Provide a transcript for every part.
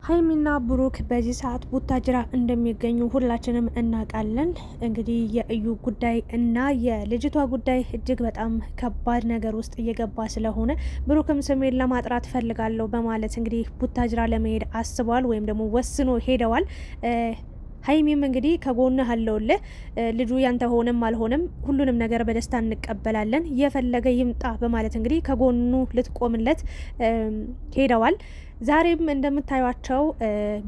ሀይሚና ብሩክ በዚህ ሰዓት ቡታጅራ እንደሚገኙ ሁላችንም እናውቃለን። እንግዲህ የእዩ ጉዳይ እና የልጅቷ ጉዳይ እጅግ በጣም ከባድ ነገር ውስጥ እየገባ ስለሆነ ብሩክም ስሜን ለማጥራት ፈልጋለሁ በማለት እንግዲህ ቡታጅራ ለመሄድ አስበዋል ወይም ደግሞ ወስኖ ሄደዋል። ሀይሚም እንግዲህ ከጎንህ አለውልህ ልጁ ያንተ ሆነም አልሆነም ሁሉንም ነገር በደስታ እንቀበላለን የፈለገ ይምጣ በማለት እንግዲህ ከጎኑ ልትቆምለት ሄደዋል። ዛሬም እንደምታዩቸው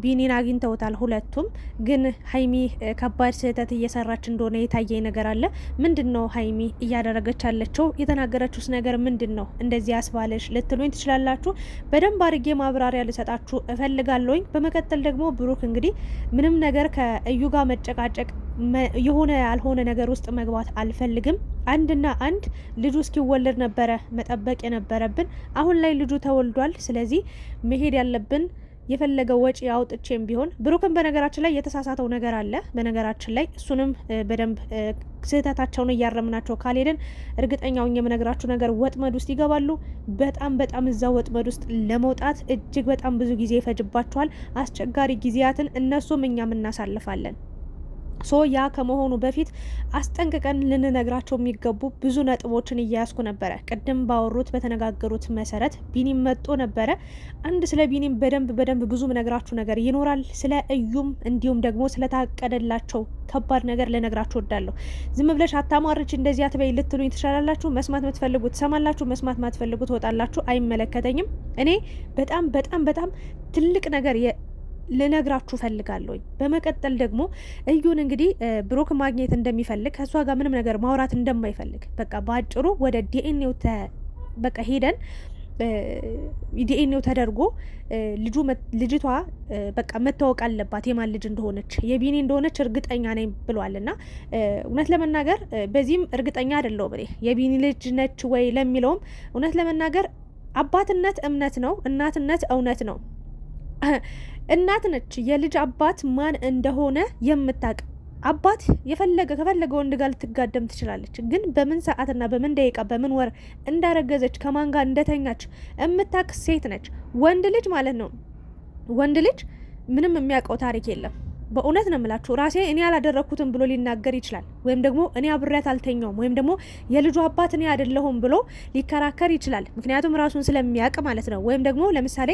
ቢኒን አግኝተውታል። ሁለቱም ግን ሀይሚ ከባድ ስህተት እየሰራች እንደሆነ የታየኝ ነገር አለ። ምንድን ነው ሀይሚ እያደረገች ያለችው? የተናገረችውስ ነገር ምንድን ነው እንደዚህ ያስባለሽ ልትሉኝ ትችላላችሁ። በደንብ አድርጌ ማብራሪያ ልሰጣችሁ እፈልጋለሁኝ። በመቀጠል ደግሞ ብሩክ እንግዲህ ምንም ነገር ከእዩ ጋር መጨቃጨቅ የሆነ ያልሆነ ነገር ውስጥ መግባት አልፈልግም። አንድና አንድ ልጁ እስኪወለድ ነበረ መጠበቅ የነበረብን። አሁን ላይ ልጁ ተወልዷል። ስለዚህ መሄድ ያለብን የፈለገው ወጪ አውጥቼም ቢሆን ብሩክን በነገራችን ላይ የተሳሳተው ነገር አለ። በነገራችን ላይ እሱንም በደንብ ስህተታቸውን እያረምናቸው ካልሄድን እርግጠኛው የምነግራችሁ ነገር ወጥመድ ውስጥ ይገባሉ። በጣም እዛ ወጥመድ ውስጥ ለመውጣት እጅግ በጣም ብዙ ጊዜ ይፈጅባቸዋል። አስቸጋሪ ጊዜያትን እነሱም እኛም እናሳልፋለን። ያ ከመሆኑ በፊት አስጠንቅቀን ልንነግራቸው የሚገቡ ብዙ ነጥቦችን እያያዝኩ ነበረ። ቅድም ባወሩት በተነጋገሩት መሰረት ቢኒም መጦ ነበረ። አንድ ስለ ቢኒም በደንብ ብዙ ነግራችሁ ነገር ይኖራል። ስለ እዩም እንዲሁም ደግሞ ስለታቀደላቸው ከባድ ነገር ልነግራችሁ ወዳለሁ። ዝም ብለሽ አታማርች እንደዚህ አትበይ ልትሉኝ ትችላላችሁ። መስማት የምትፈልጉት ትሰማላችሁ፣ መስማት የማትፈልጉት ትወጣላችሁ። አይመለከተኝም። እኔ በጣም ትልቅ ነገር ልነግራችሁ ፈልጋለሁ። በመቀጠል ደግሞ እዩን እንግዲህ ብሩክ ማግኘት እንደሚፈልግ ከሷ ጋር ምንም ነገር ማውራት እንደማይፈልግ በቃ በአጭሩ ወደ ዲኤንኤው በቃ ሄደን ዲኤንኤው ተደርጎ ልጅቷ በቃ መታወቅ አለባት የማን ልጅ እንደሆነች የቢኒ እንደሆነች እርግጠኛ ነኝ ብሏልና እውነት ለመናገር በዚህም እርግጠኛ አይደለሁም። እኔ የቢኒ ልጅ ነች ወይ ለሚለውም እውነት ለመናገር አባትነት እምነት ነው፣ እናትነት እውነት ነው። እናት ነች የልጅ አባት ማን እንደሆነ የምታውቅ። አባት ከፈለገ ወንድ ጋር ልትጋደም ትችላለች። ግን በምን ሰዓትና በምን ደቂቃ በምን ወር እንዳረገዘች ከማን ጋር እንደተኛች የምታውቅ ሴት ነች። ወንድ ልጅ ማለት ነው። ወንድ ልጅ ምንም የሚያውቀው ታሪክ የለም። በእውነት ነው የምላችሁ። ራሴ እኔ ያላደረኩትም ብሎ ሊናገር ይችላል። ወይም ደግሞ እኔ አብሬያት አልተኛውም ወይም ደግሞ የልጁ አባት እኔ አይደለሁም ብሎ ሊከራከር ይችላል። ምክንያቱም ራሱን ስለሚያውቅ ማለት ነው። ወይም ደግሞ ለምሳሌ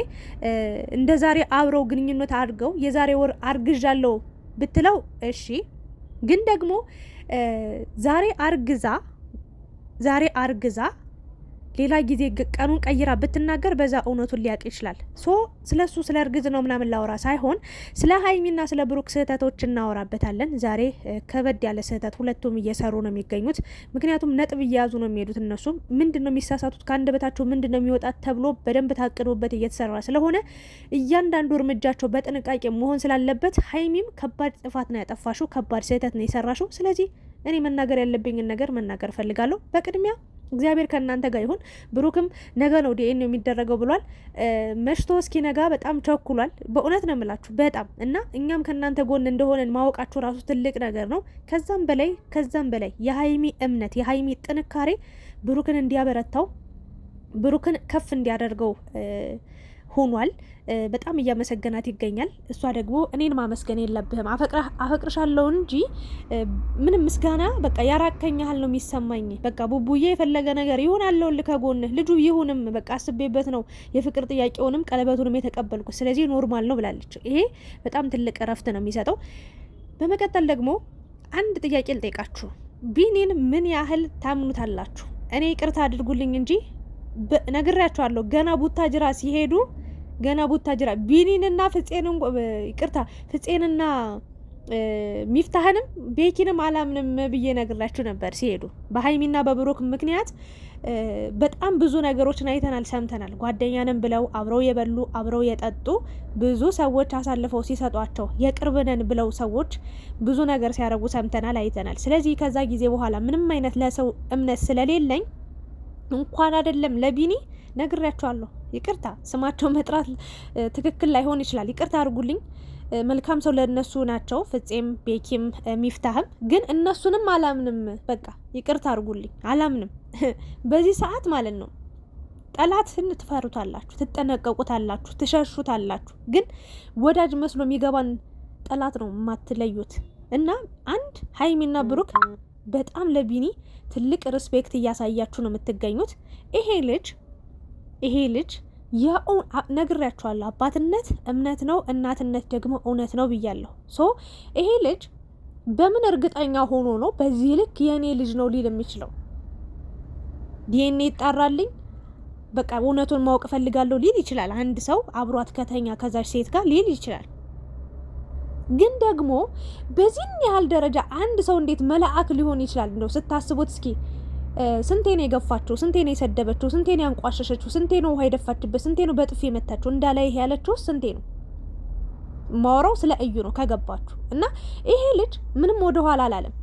እንደ ዛሬ አብረው ግንኙነት አድርገው የዛሬ ወር አርግዣለሁ ብትለው እሺ። ግን ደግሞ ዛሬ አርግዛ ሌላ ጊዜ ቀኑን ቀይራ ብትናገር በዛ እውነቱን ሊያውቅ ይችላል። ስለሱ ስለ እርግዝ ነው ምናምን ላወራ ሳይሆን ስለ ሀይሚና ስለ ብሩክ ስህተቶች እናወራበታለን። ዛሬ ከበድ ያለ ስህተት ሁለቱም እየሰሩ ነው የሚገኙት። ምክንያቱም ነጥብ እየያዙ ነው የሚሄዱት። እነሱም ምንድን ነው የሚሳሳቱት ከአንደበታቸው ምንድን ነው የሚወጣት ተብሎ በደንብ ታቅዶበት እየተሰራ ስለሆነ እያንዳንዱ እርምጃቸው በጥንቃቄ መሆን ስላለበት ሀይሚም ከባድ ጥፋት ነው ያጠፋሽው፣ ከባድ ስህተት ነው የሰራሽው። ስለዚህ እኔ መናገር ያለብኝን ነገር መናገር ፈልጋለሁ። በቅድሚያ እግዚአብሔር ከእናንተ ጋር ይሁን። ብሩክም ነገ ነው ዲኤንኤው የሚደረገው ብሏል። መሽቶ እስኪ ነጋ በጣም ቸኩሏል። በእውነት ነው የምላችሁ በጣም እና እኛም ከእናንተ ጎን እንደሆነን ማወቃችሁ ራሱ ትልቅ ነገር ነው። ከዛም በላይ የሀይሚ እምነት የሀይሚ ጥንካሬ ብሩክን እንዲያበረታው ብሩክን ከፍ እንዲያደርገው ሆኗል። በጣም እያመሰገናት ይገኛል። እሷ ደግሞ እኔን ማመስገን የለብህም አፈቅርሻለሁ እንጂ ምንም ምስጋና በቃ ያራከኝ ያህል ነው የሚሰማኝ። በቃ ቡቡዬ የፈለገ ነገር ይሁን አለውልህ ከጎንህ ልጁ ይሁንም በቃ አስቤበት ነው የፍቅር ጥያቄውንም ቀለበቱንም የተቀበልኩት። ስለዚህ ኖርማል ነው ብላለች። ይሄ በጣም ትልቅ እረፍት ነው የሚሰጠው። በመቀጠል ደግሞ አንድ ጥያቄ ልጠይቃችሁ። ቢኒን ምን ያህል ታምኑታላችሁ? እኔ ይቅርታ አድርጉልኝ እንጂ ነግሬያቸዋለሁ። ገና ቡታጅራ ቢኒንና ፍፄንና ሚፍታህንም ቤኪንም አላምንም ብዬ ነግራችሁ ነበር። ሲሄዱ በሀይሚና በብሩክ ምክንያት በጣም ብዙ ነገሮችን አይተናል፣ ሰምተናል። ጓደኛንም ብለው አብረው የበሉ አብረው የጠጡ ብዙ ሰዎች አሳልፈው ሲሰጧቸው የቅርብነን ብለው ሰዎች ብዙ ነገር ሲያደርጉ ሰምተናል፣ አይተናል። ስለዚህ ከዛ ጊዜ በኋላ ምንም አይነት ለሰው እምነት ስለሌለኝ እንኳን አይደለም ለቢኒ ነግሬያቸዋለሁ። ይቅርታ ስማቸው መጥራት ትክክል ላይሆን ይችላል። ይቅርታ አድርጉልኝ። መልካም ሰው ለነሱ ናቸው፣ ፍፄም ቤኪም ሚፍታህም። ግን እነሱንም አላምንም። በቃ ይቅርታ አድርጉልኝ፣ አላምንም በዚህ ሰዓት ማለት ነው። ጠላትን ትፈሩታላችሁ፣ ትጠነቀቁታላችሁ፣ ትሸሹታላችሁ። ግን ወዳጅ መስሎ የሚገባን ጠላት ነው የማትለዩት። እና አንድ ሀይሚና ብሩክ በጣም ለቢኒ ትልቅ ሪስፔክት እያሳያችሁ ነው የምትገኙት። ይሄ ልጅ ነግሬያችኋለሁ። አባትነት እምነት ነው፣ እናትነት ደግሞ እውነት ነው ብያለሁ። ይሄ ልጅ በምን እርግጠኛ ሆኖ ነው በዚህ ልክ የእኔ ልጅ ነው ሊል የሚችለው? ዲኤንኤ ይጣራልኝ በቃ እውነቱን ማወቅ ፈልጋለሁ ሊል ይችላል። አንድ ሰው አብሯት ከተኛ ከዛች ሴት ጋር ሊል ይችላል። ግን ደግሞ በዚህን ያህል ደረጃ አንድ ሰው እንዴት መልአክ ሊሆን ይችላል? እንደው ስታስቡት እስኪ ስንቴ ነው የገፋቸው? ስንቴ ነው የሰደበችው? ስንቴ ነው ያንቋሸሸችው? ስንቴ ነው ውሃ የደፋችበት? ስንቴ ነው በጥፊ የመታችው? እንዳላይ ይሄ ያለችው ስንቴ ነው? ማወራው ስለ እዩ ነው ከገባችሁ። እና ይሄ ልጅ ምንም ወደ ኋላ አላለም።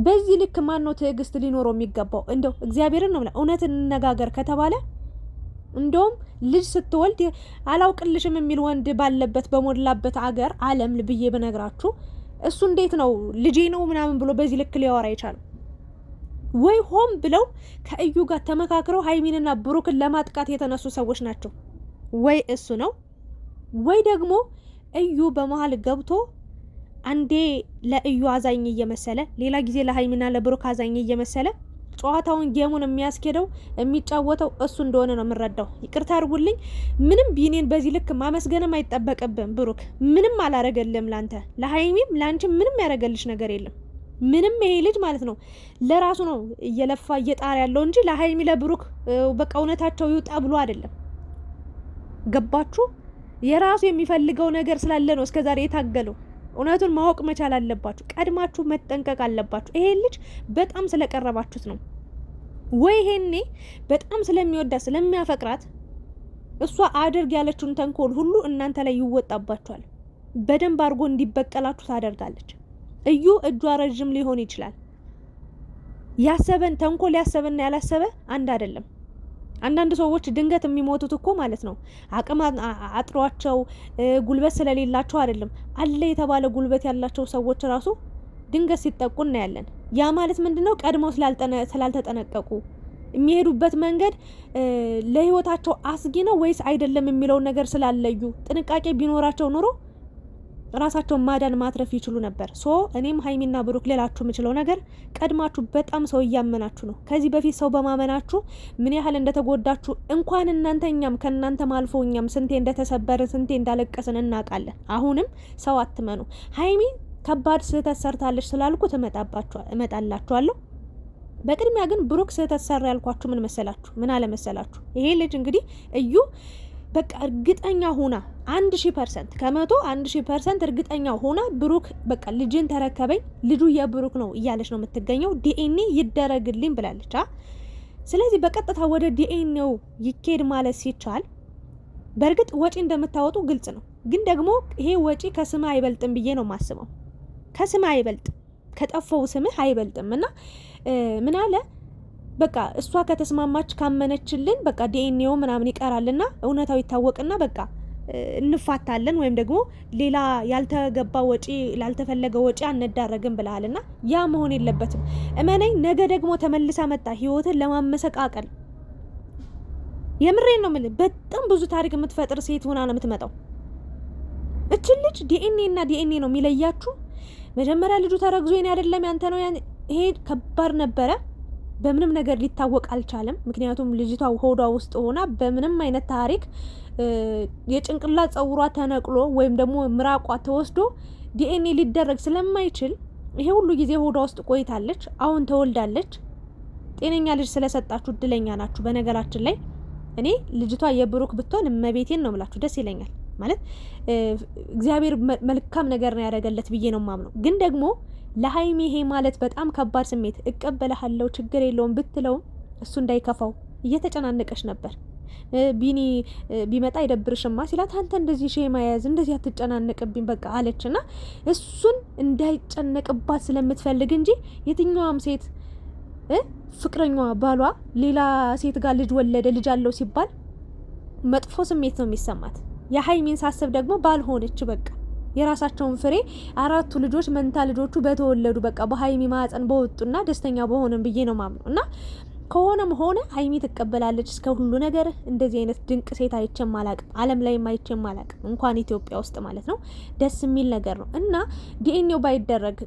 በዚህ ልክ ማን ነው ትዕግስት ሊኖረው የሚገባው? እንደው እግዚአብሔርን ነው እውነት እንነጋገር ከተባለ እንደውም ልጅ ስትወልድ አላውቅልሽም የሚል ወንድ ባለበት በሞላበት አገር ዓለም ብዬ በነግራችሁ እሱ እንዴት ነው ልጄ ነው ምናምን ብሎ በዚህ ልክ ሊያወራ የቻለው? ወይ ሆም ብለው ከእዩ ጋር ተመካክረው ሀይሚንና ብሩክን ለማጥቃት የተነሱ ሰዎች ናቸው። ወይ እሱ ነው ወይ ደግሞ እዩ በመሀል ገብቶ አንዴ ለእዩ አዛኝ እየመሰለ ሌላ ጊዜ ለሀይሚና ለብሩክ አዛኝ እየመሰለ ጨዋታውን ጌሙን የሚያስኬደው የሚጫወተው እሱ እንደሆነ ነው የምረዳው። ይቅርታ አድርጉልኝ። ምንም ቢኔን በዚህ ልክ ማመስገንም አይጠበቅብም። ብሩክ ምንም አላረገልም ላንተ፣ ለሀይሚም ላንቺም ምንም ያረገልሽ ነገር የለም። ምንም ይሄ ልጅ ማለት ነው ለራሱ ነው እየለፋ እየጣር ያለው እንጂ ለሀይሚ ለብሩክ በቃ እውነታቸው ይውጣ ብሎ አይደለም። ገባችሁ? የራሱ የሚፈልገው ነገር ስላለ ነው እስከዛሬ የታገለው። እውነቱን ማወቅ መቻል አለባችሁ። ቀድማችሁ መጠንቀቅ አለባችሁ። ይሄ ልጅ በጣም ስለቀረባችሁት ነው ወይ ይሄኔ በጣም ስለሚወዳት ስለሚያፈቅራት እሷ አድርግ ያለችውን ተንኮል ሁሉ እናንተ ላይ ይወጣባችኋል። በደንብ አድርጎ እንዲበቀላችሁ ታደርጋለች። እዩ እጇ ረጅም ሊሆን ይችላል። ያሰበን ተንኮል ያሰበና ያላሰበ አንድ አይደለም። አንዳንድ ሰዎች ድንገት የሚሞቱት እኮ ማለት ነው አቅም አጥሯቸው ጉልበት ስለሌላቸው አይደለም። አለ የተባለ ጉልበት ያላቸው ሰዎች ራሱ ድንገት ሲጠቁ እናያለን። ያ ማለት ምንድነው? ቀድመው ስላልተጠነቀቁ የሚሄዱበት መንገድ ለህይወታቸው አስጊ ነው ወይስ አይደለም የሚለውን ነገር ስላለዩ ጥንቃቄ ቢኖራቸው ኑሮ ራሳቸውን ማዳን ማትረፍ ይችሉ ነበር። እኔም ሀይሚና ብሩክ ሌላችሁ የምችለው ነገር ቀድማችሁ በጣም ሰው እያመናችሁ ነው። ከዚህ በፊት ሰው በማመናችሁ ምን ያህል እንደተጎዳችሁ እንኳን እናንተ እኛም ከእናንተ ማልፎ እኛም ስንቴ እንደተሰበርን ስንቴ እንዳለቀስን እናውቃለን። አሁንም ሰው አትመኑ። ሀይሚ ከባድ ስህተት ሰርታለች ስላልኩ እመጣላችኋለሁ። በቅድሚያ ግን ብሩክ ስህተት ሰራ ያልኳችሁ ምን መሰላችሁ? ምን አለ መሰላችሁ? ይሄ ልጅ እንግዲህ እዩ በቃ እርግጠኛ ሆና 1000% ከመቶ 1000% እርግጠኛ ሆና ብሩክ በቃ ልጅን ተረከበኝ ልጁ የብሩክ ነው እያለች ነው የምትገኘው። ዲኤንኤ ይደረግልኝ ብላለች። ስለዚህ በቀጥታ ወደ ዲኤንኤው ይኬድ ማለት ሲቻል በእርግጥ ወጪ እንደምታወጡ ግልጽ ነው። ግን ደግሞ ይሄ ወጪ ከስምህ አይበልጥም ብዬ ነው ማስበው። ከስምህ አይበልጥም፣ ከጠፋው ስምህ አይበልጥም። እና ምን አለ በቃ እሷ ከተስማማች ካመነችልን በቃ ዲኤንኤው ምናምን ይቀራልና እውነታው ይታወቅና በቃ እንፋታለን ወይም ደግሞ ሌላ ያልተገባ ወጪ ላልተፈለገ ወጪ አንዳረግም ብለሃልና ያ መሆን የለበትም። እመነኝ ነገ ደግሞ ተመልሳ መጣ ህይወትን ለማመሰቃቀል። የምሬን ነው የምልህ። በጣም ብዙ ታሪክ የምትፈጥር ሴት ሆና ነው የምትመጣው። እቺ ልጅ ዲኤንኤ እና ዲኤንኤ ነው የሚለያችሁ። መጀመሪያ ልጁ ተረግዞ የኔ አይደለም ያንተ ነው። ይሄ ከባድ ነበረ። በምንም ነገር ሊታወቅ አልቻለም። ምክንያቱም ልጅቷ ሆዷ ውስጥ ሆና በምንም አይነት ታሪክ የጭንቅላት ጸጉሯ ተነቅሎ ወይም ደግሞ ምራቋ ተወስዶ ዲኤንኤ ሊደረግ ስለማይችል ይሄ ሁሉ ጊዜ ሆዷ ውስጥ ቆይታለች። አሁን ተወልዳለች። ጤነኛ ልጅ ስለሰጣችሁ እድለኛ ናችሁ። በነገራችን ላይ እኔ ልጅቷ የብሩክ ብትሆን እመቤቴን ነው የምላችሁ፣ ደስ ይለኛል። ማለት እግዚአብሔር መልካም ነገር ነው ያደረገለት ብዬ ነው ማምነው። ግን ደግሞ ለሀይሚ ይሄ ማለት በጣም ከባድ ስሜት እቀበልሃለሁ ችግር የለውም ብትለውም እሱ እንዳይከፋው እየተጨናነቀች ነበር። ቢኒ ቢመጣ ይደብርሽማ ሲላት አንተ እንደዚህ ሼማ ያዝ እንደዚህ አትጨናነቅብኝ በቃ አለችና እሱን እንዳይጨነቅባት ስለምትፈልግ እንጂ የትኛዋም ሴት ፍቅረኛዋ ባሏ ሌላ ሴት ጋር ልጅ ወለደ ልጅ አለው ሲባል መጥፎ ስሜት ነው የሚሰማት። የሀይሚን ሳስብ ደግሞ ባልሆነች በቃ የራሳቸውን ፍሬ 4 ልጆች መንታ ልጆቹ በተወለዱ በቃ በሀይሚ ማህፀን በወጡና ደስተኛ በሆነም ብዬ ነው ማምነው። እና ከሆነም ሆነ ሀይሚ ትቀበላለች እስከ ሁሉ ነገር። እንደዚህ አይነት ድንቅ ሴት አይቼም አላቅም፣ ዓለም ላይም አይቼም አላቅም፣ እንኳን ኢትዮጵያ ውስጥ ማለት ነው። ደስ የሚል ነገር ነው እና ዲኤንኤው ባይደረግ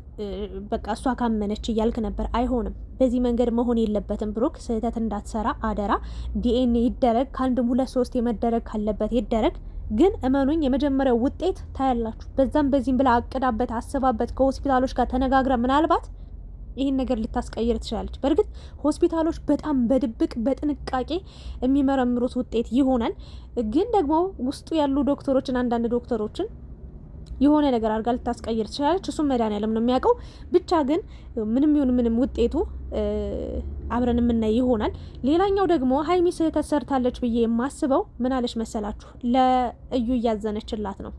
በቃ እሷ ካመነች እያልክ ነበር። አይሆንም፣ በዚህ መንገድ መሆን የለበትም ብሩክ፣ ስህተት እንዳትሰራ አደራ። ዲኤንኤ ይደረግ፣ ከአንድም 2 3 የመደረግ ካለበት ይደረግ። ግን እመኑኝ የመጀመሪያው ውጤት ታያላችሁ። በዛም በዚህም ብላ አቅዳበት አስባበት ከሆስፒታሎች ጋር ተነጋግራ ምናልባት ይህን ነገር ልታስቀይር ትችላለች። በእርግጥ ሆስፒታሎች በጣም በድብቅ በጥንቃቄ የሚመረምሩት ውጤት ይሆናል። ግን ደግሞ ውስጡ ያሉ ዶክተሮችን አንዳንድ ዶክተሮችን የሆነ ነገር አድርጋ ልታስቀይር ትችላለች። እሱም መድኃኒዓለም ነው የሚያውቀው። ብቻ ግን ምንም ይሁን ምንም ውጤቱ አብረን የምናይ ይሆናል። ሌላኛው ደግሞ ሀይሚ ስህተት ሰርታለች ብዬ የማስበው ምን አለች መሰላችሁ? ለእዩ እያዘነችላት ነው።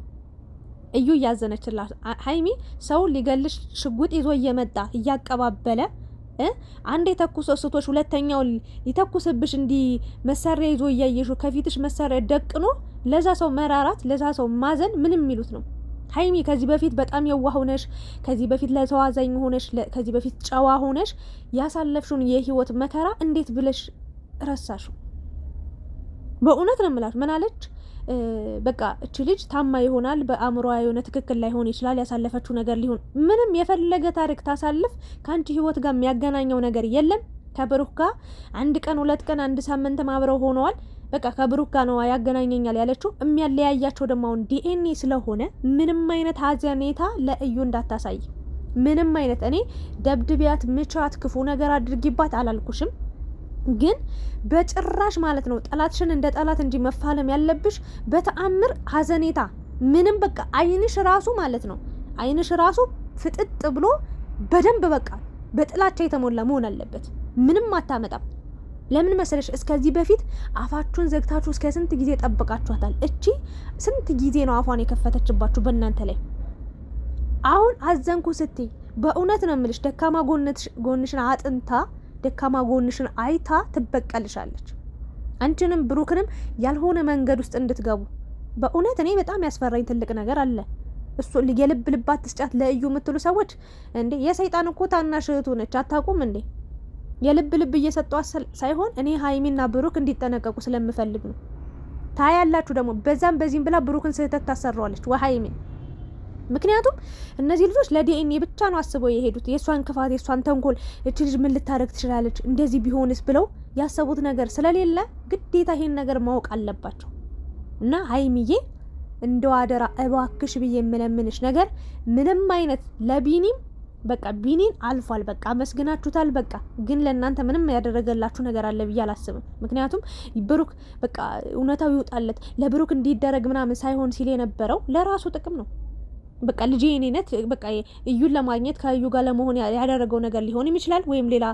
እዩ እያዘነችላት ሀይሚ ሰው ሊገልሽ ሽጉጥ ይዞ እየመጣ እያቀባበለ አንድ የተኩስ ስቶች ሁለተኛው ሊተኩስብሽ እንዲ መሳሪያ ይዞ እያየሹ ከፊትሽ መሳሪያ ደቅኖ ለዛ ሰው መራራት፣ ለዛ ሰው ማዘን ምንም የሚሉት ነው። ሀይሚ ከዚህ በፊት በጣም የዋህ ሆነሽ፣ ከዚህ በፊት ለሰው አዛኝ ሆነሽ፣ ከዚህ በፊት ጨዋ ሆነሽ ያሳለፍሽውን የህይወት መከራ እንዴት ብለሽ ረሳሽው? በእውነት ነው የምላችሁ። ምን አለች? በቃ እቺ ልጅ ታማ ይሆናል፣ በአእምሮዋ የሆነ ትክክል ላይሆን ይችላል፣ ያሳለፈችው ነገር ሊሆን ምንም የፈለገ ታሪክ ታሳልፍ ከአንቺ ህይወት ጋር የሚያገናኘው ነገር የለም። ከብሩክ ጋር 1 ቀን 2 ቀን 1 ሳምንት አብረው ሆነዋል። በቃ ከብሩክ ጋር ነው ያገናኘኛል ያለችው። የሚያለያያቸው ደግሞ አሁን ዲኤንኤ ስለሆነ ምንም አይነት ሀዘኔታ ለእዩ እንዳታሳይ። ምንም አይነት እኔ ደብድቢያት፣ ምቻት፣ ክፉ ነገር አድርጊባት አላልኩሽም። ግን በጭራሽ ማለት ነው ጠላትሽን እንደ ጠላት እንጂ መፋለም ያለብሽ በተአምር ሀዘኔታ ምንም በቃ አይንሽ ራሱ ማለት ነው አይንሽ ራሱ ፍጥጥ ብሎ በደንብ በቃ በጥላቻ የተሞላ መሆን አለበት። ምንም አታመጣም። ለምን መሰለሽ? እስከዚህ በፊት አፋችሁን ዘግታችሁ እስከ ስንት ጊዜ ጠብቃችኋታል። እቺ ስንት ጊዜ ነው አፏን የከፈተችባችሁ በእናንተ ላይ። አሁን አዘንኩ ስትይ በእውነት ነው የምልሽ ደካማ ጎንሽን አጥንታ ደካማ ጎንሽን አይታ ትበቀልሻለች። አንቺንም ብሩክንም ያልሆነ መንገድ ውስጥ እንድትገቡ በእውነት እኔ በጣም ያስፈራኝ ትልቅ ነገር አለ። እሱ የልብ ልባት ትስጫት ለእዩ የምትሉ ሰዎች እንዴ የሰይጣን እኮ ታናሽ እህቱ ነች፣ አታውቁም እንዴ? የልብ ልብ እየሰጧት ሳይሆን እኔ ሀይሚና ብሩክ እንዲጠነቀቁ ስለምፈልግ ነው። ታያላችሁ ደግሞ በዛም በዚህም ብላ ብሩክን ስህተት ታሰራዋለች ወሀይሚን። ምክንያቱም እነዚህ ልጆች ለዲኤንኤ ብቻ ነው አስበው የሄዱት። የእሷን ክፋት የእሷን ተንኮል እቺ ልጅ ምን ልታደርግ ትችላለች እንደዚህ ቢሆንስ ብለው ያሰቡት ነገር ስለሌለ ግዴታ ይሄን ነገር ማወቅ አለባቸው። እና ሀይሚዬ እንደው አደራ እባክሽ ብዬ የምለምንሽ ነገር ምንም አይነት ለቢኒም በቃ ቢኒን አልፏል፣ በቃ አመስግናችሁታል። በቃ ግን ለእናንተ ምንም ያደረገላችሁ ነገር አለ ብዬ አላስብም። ምክንያቱም ብሩክ በቃ እውነታው ይውጣለት ለብሩክ እንዲደረግ ምናምን ሳይሆን ሲል የነበረው ለራሱ ጥቅም ነው። በቃ ልጅ የኔነት በቃ እዩን ለማግኘት ከእዩ ጋር ለመሆን ያደረገው ነገር ሊሆንም ይችላል፣ ወይም ሌላ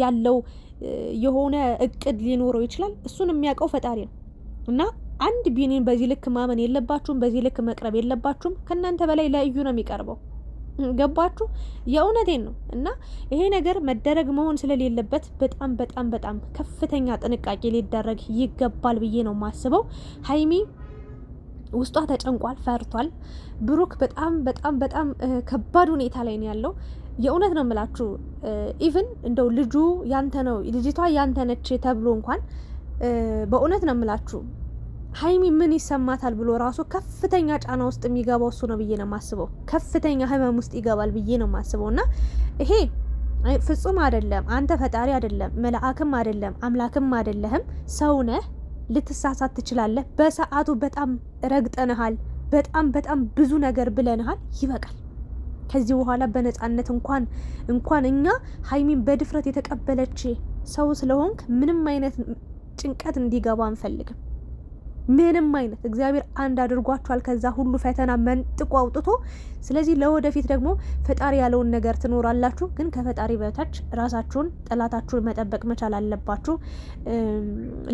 ያለው የሆነ እቅድ ሊኖረው ይችላል። እሱን የሚያውቀው ፈጣሪ ነው። እና አንድ ቢኒን በዚህ ልክ ማመን የለባችሁም፣ በዚህ ልክ መቅረብ የለባችሁም። ከእናንተ በላይ ለእዩ ነው የሚቀርበው። ገባችሁ? የእውነቴን ነው። እና ይሄ ነገር መደረግ መሆን ስለሌለበት በጣም በጣም በጣም ከፍተኛ ጥንቃቄ ሊደረግ ይገባል ብዬ ነው ማስበው። ሀይሚ ውስጧ ተጨንቋል፣ ፈርቷል። ብሩክ በጣም በጣም በጣም ከባድ ሁኔታ ላይ ነው ያለው። የእውነት ነው የምላችሁ። ኢቭን እንደው ልጁ ያንተ ነው ልጅቷ ያንተ ነች ተብሎ እንኳን በእውነት ነው የምላችሁ ሀይሚ ምን ይሰማታል ብሎ ራሱ ከፍተኛ ጫና ውስጥ የሚገባው እሱ ነው ብዬ ነው የማስበው። ከፍተኛ ህመም ውስጥ ይገባል ብዬ ነው የማስበው። እና ይሄ ፍጹም አይደለም። አንተ ፈጣሪ አይደለም፣ መልአክም አይደለም፣ አምላክም አይደለህም፣ ሰው ነህ። ልትሳሳት ትችላለህ። በሰዓቱ በጣም ረግጠንሃል፣ በጣም በጣም ብዙ ነገር ብለንሃል። ይበቃል። ከዚህ በኋላ በነጻነት እንኳን እኛ ሀይሚን በድፍረት የተቀበለች ሰው ስለሆንክ ምንም አይነት ጭንቀት እንዲገባ አንፈልግም። ምንም አይነት እግዚአብሔር አንድ አድርጓችኋል ከዛ ሁሉ ፈተና መንጥቆ አውጥቶ። ስለዚህ ለወደፊት ደግሞ ፈጣሪ ያለውን ነገር ትኖራላችሁ። ግን ከፈጣሪ በታች ራሳችሁን ጠላታችሁን መጠበቅ መቻል አለባችሁ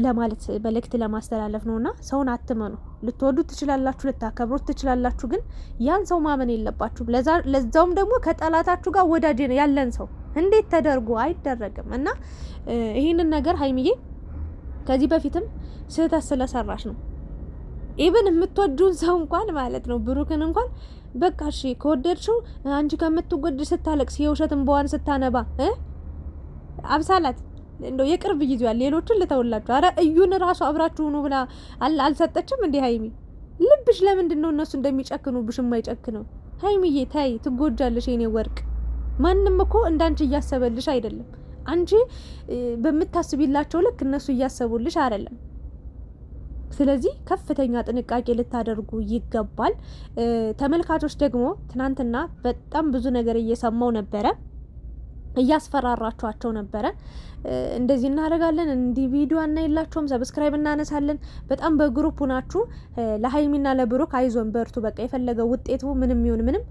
ለማለት መልእክት ለማስተላለፍ ነውና ሰውን አትመኑ። ልትወዱት ትችላላችሁ፣ ልታከብሩት ትችላላችሁ። ግን ያን ሰው ማመን የለባችሁም። ለዛውም ደግሞ ከጠላታችሁ ጋር ወዳጅ ያለን ሰው እንዴት ተደርጎ አይደረግም። እና ይህንን ነገር ሀይሚዬ ከዚህ በፊትም ስህተት ስለሰራሽ ነው። ኢቭን የምትወዱን ሰው እንኳን ማለት ነው ብሩክን እንኳን በቃ እሺ ከወደድሽው አንቺ ከምትጎድ ስታለቅስ የውሸት እንባዋን ስታነባ አብሳላት እንደው የቅርብ ጊዜዋል ሌሎችን ልተውላችሁ። አረ እዩን ራሱ አብራችሁ ሆኖ ብላ አልሰጠችም እንዴ ሀይሚ? ልብሽ ለምንድን ነው እነሱ እንደሚጨክኑብሽ የማይጨክነው? ሀይሚዬ ታይ፣ ትጎጃለሽ የኔ ወርቅ። ማንም እኮ እንዳንቺ እያሰበልሽ አይደለም። አንቺ በምታስቢላቸው ልክ እነሱ እያሰቡልሽ አይደለም። ስለዚህ ከፍተኛ ጥንቃቄ ልታደርጉ ይገባል። ተመልካቾች ደግሞ ትናንትና በጣም ብዙ ነገር እየሰማው ነበረ፣ እያስፈራራችኋቸው ነበረ። እንደዚህ እናደርጋለን፣ እንዲህ ቪዲዮ እናይላቸውም፣ ሰብስክራይብ እናነሳለን። በጣም በግሩፕ ናችሁ ለሀይሚና ለብሩክ አይዞን በርቱ፣ በቃ የፈለገው ውጤቱ ምንም ይሁን ምንም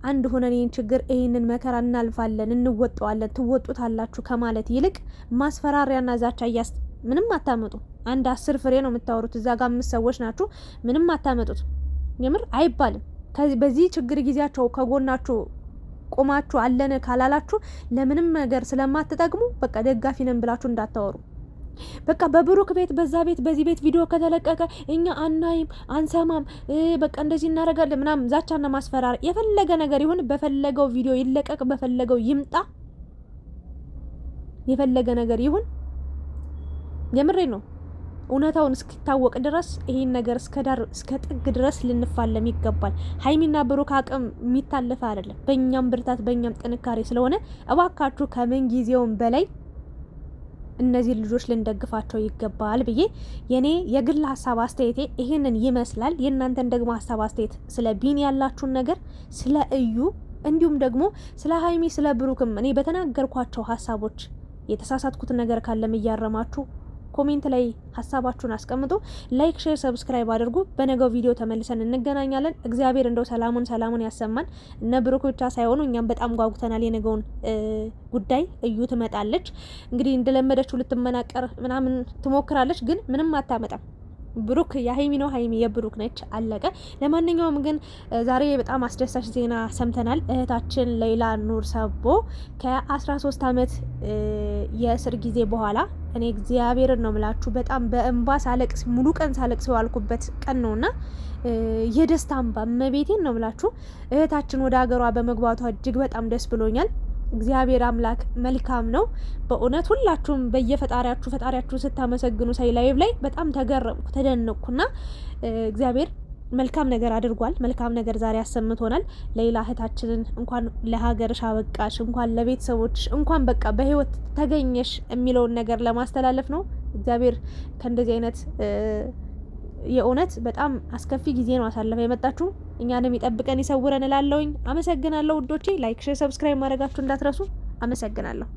አንድ ሆነን ይህን ችግር ይህንን መከራ እናልፋለን፣ እንወጣዋለን፣ ትወጡታላችሁ ከማለት ይልቅ ማስፈራሪያና ዛቻ ምንም አታመጡ። አንድ 10 ፍሬ ነው የምታወሩት፣ እዛ ጋር 5 ሰዎች ናችሁ፣ ምንም አታመጡት። የምር አይባልም። በዚህ ችግር ጊዜያቸው ከጎናችሁ ቆማችሁ አለን ካላላችሁ ለምንም ነገር ስለማትጠቅሙ በቃ ደጋፊ ነን ብላችሁ እንዳታወሩ። በቃ በብሩክ ቤት በዛ ቤት በዚህ ቤት ቪዲዮ ከተለቀቀ እኛ አናይም አንሰማም፣ በቃ እንደዚህ እናደርጋለን ምናምን ዛቻና ማስፈራሪያ። የፈለገ ነገር ይሁን፣ በፈለገው ቪዲዮ ይለቀቅ፣ በፈለገው ይምጣ፣ የፈለገ ነገር ይሁን፣ የምሬ ነው። እውነታውን እስኪታወቅ ድረስ ይሄን ነገር እስከ ጥግ ድረስ ልንፋለም ይገባል። ሀይሚና ብሩክ አቅም የሚታለፈ አይደለም፣ በእኛም ብርታት በእኛም ጥንካሬ ስለሆነ እባካችሁ ከምን ጊዜውም በላይ እነዚህ ልጆች ልንደግፋቸው ይገባል ብዬ የኔ የግል ሀሳብ አስተያየቴ ይሄንን ይመስላል። የእናንተን ደግሞ ሀሳብ አስተያየት ስለ ቢኒ ያላችሁን ነገር፣ ስለ እዩ እንዲሁም ደግሞ ስለ ሀይሚ ስለ ብሩክም እኔ በተናገርኳቸው ሀሳቦች የተሳሳትኩት ነገር ካለም እያረማችሁ ኮሜንት ላይ ሀሳባችሁን አስቀምጡ። ላይክ፣ ሼር፣ ሰብስክራይብ አድርጉ። በነገው ቪዲዮ ተመልሰን እንገናኛለን። እግዚአብሔር እንደው ሰላሙን ያሰማን። እነ ብሩክ ብቻ ሳይሆኑ እኛም በጣም ጓጉተናል። የነገውን ጉዳይ እዩ ትመጣለች እንግዲህ እንደለመደችው ልትመናቀር ምናምን ትሞክራለች፣ ግን ምንም አታመጣም። ብሩክ የሀይሚ ነው፣ ሀይሚ የብሩክ ነች፣ አለቀ። ለማንኛውም ግን ዛሬ በጣም አስደሳች ዜና ሰምተናል። እህታችን ሌይላ ኑር ሰቦ ከ13 ዓመት የእስር ጊዜ በኋላ እኔ እግዚአብሔርን ነው ምላችሁ በጣም በእንባ ሳለቅስ ሙሉ ቀን ሳለቅስ የዋልኩበት ቀን ነውና የደስታ እንባ መቤቴን ነው ምላችሁ። እህታችን ወደ ሀገሯ በመግባቷ እጅግ በጣም ደስ ብሎኛል። እግዚአብሔር አምላክ መልካም ነው በእውነት። ሁላችሁም ፈጣሪያችሁ ስታመሰግኑ ሳይ ላይቭ ላይ በጣም ተገረምኩ፣ ተደነቅኩና እግዚአብሔር መልካም ነገር አድርጓል። መልካም ነገር ዛሬ አሰምቶናል። ሌላ እህታችንን እንኳን ለሀገርሽ አበቃሽ፣ እንኳን ለቤተሰቦችሽ፣ እንኳን በቃ በህይወት ተገኘሽ የሚለውን ነገር ለማስተላለፍ ነው። እግዚአብሔር ከእንደዚህ አይነት የእውነት በጣም አስከፊ ጊዜ ነው አሳልፈ የመጣችሁ። እኛንም ይጠብቀን ይሰውረን እላለሁኝ። አመሰግናለሁ ውዶቼ። ላይክ፣ ሼር፣ ሰብስክራይብ ማድረጋችሁ እንዳትረሱ። አመሰግናለሁ።